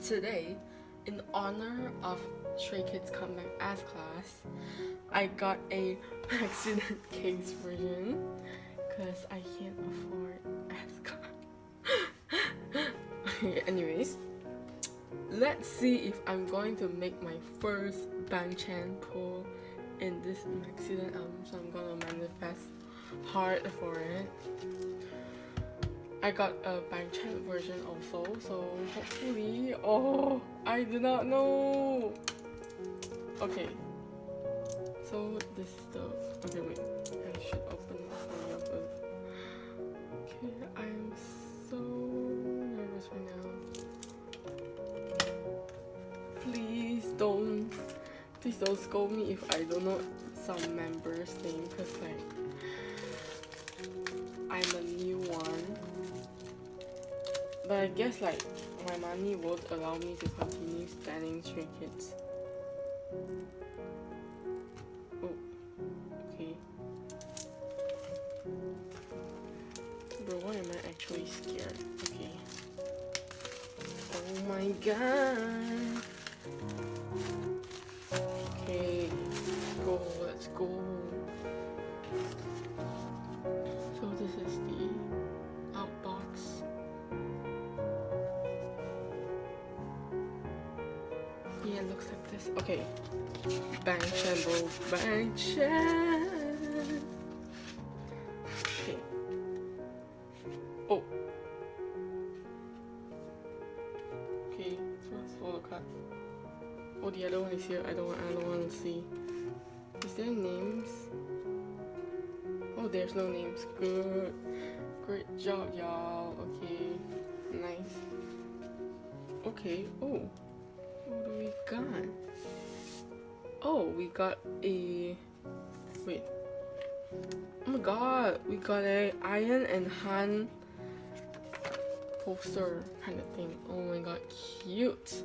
today, in honor of Stray Kids Comeback as class, I got a accident case version because I can't afford as class. Okay, anyways, let's see if I'm going to make my first Bangchan pull in this Maxident album, so I'm gonna manifest hard for it. I got a Bangchan version also, so hopefully. Oh, I do not know. Okay, so this is the. Okay, wait. I should open it for you first. Okay, I'm so nervous right now. Please don't scold me if I don't know some members' name, cause like I'm a new one. But I guess like my money won't allow me to continue studying Stray Kids. Oh, okay. Bro, why am I actually scared? Okay. Oh my god. Okay, let's go. So this is the outbox. Yeah, it looks like this. Okay. Bangchan, bro. Bangchan. Okay. Oh. Okay, first hold the card. Oh, the other one is here. I don't want to see. Is there names? Oh, there's no names. Good. Great job, y'all. Okay. Nice. Okay. Oh. What do we got? Oh, we got a... Wait. Oh my god. We got a Ian and Han poster kind of thing. Oh my god. Cute.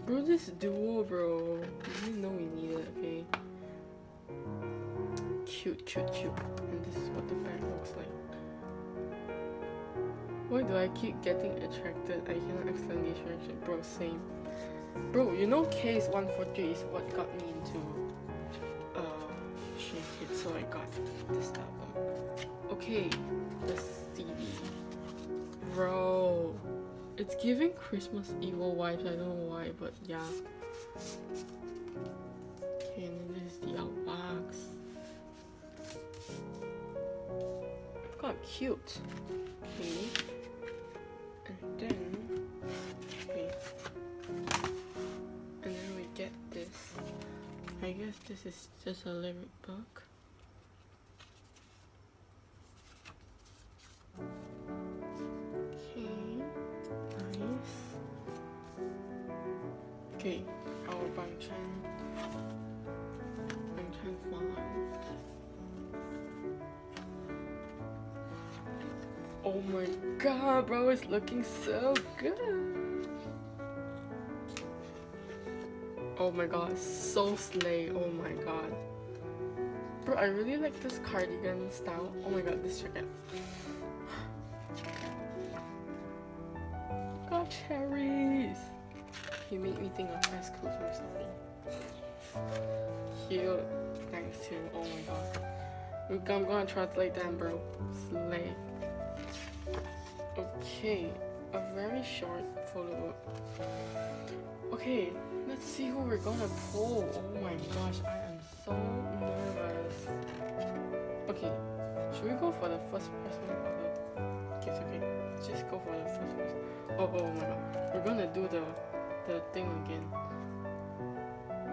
Bro, this duo, bro. We didn't know we needed, okay? Cute. And this is what the bag looks like. Why do I keep getting attracted? I cannot explain the attraction. Bro, same. Bro, you know Case 143 is what got me into Stray Kids, so I got this album. Okay, the CD. Bro, it's giving Christmas Evil vibes. I don't know why, but yeah. Okay, and then this is the outbox. God, cute. Okay. And then, okay. And then we get this. I guess this is just a lyric book. Okay, nice. Okay, our Bangchan font. Oh my god, bro, it's looking so good. Oh my god, so slay. Oh my god. Bro, I really like this cardigan style. Oh my god, this jacket. Got cherries. You made me think of high school or something. Cute. Thanks to. Oh my god. I'm gonna translate them, bro. Slay. Okay, a very short photo. Okay, let's see who we're gonna pull. Oh my gosh, I am so nervous. Okay, should we go for the first person or the... Okay, just go for the first person. Oh my god, we're gonna do the thing again.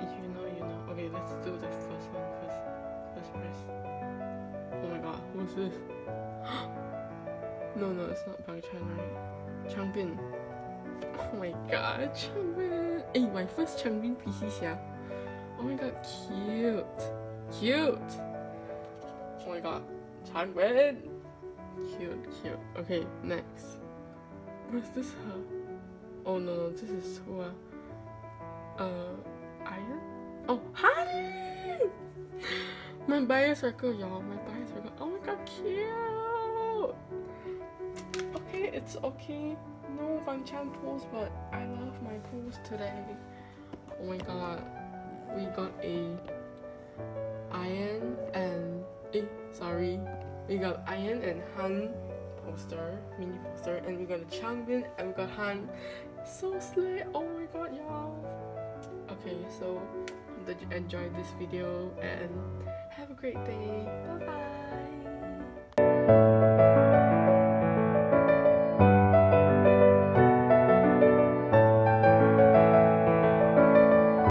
If you know, you know. Okay, let's do the first one first. First press. Oh my god, who's this? No, it's not Bangchan, right? Changbin. Oh my god, Changbin. Hey, my first Changbin PC sia. Oh my god, cute. Oh my god, Changbin. Cute. Okay, next. Where's this her? Oh no, this is who? Ian? Oh, hi! My bio circle, y'all. My bio circle. Oh my god, cute. Okay, it's okay. no Banchan pools, but I love my pools today. Oh my god, we got a Iron and we got Iron and Han poster, mini poster, and we got a Changbin and we got Han. So slay! Oh my god, y'all. Okay, so did you enjoy this video and have a great day.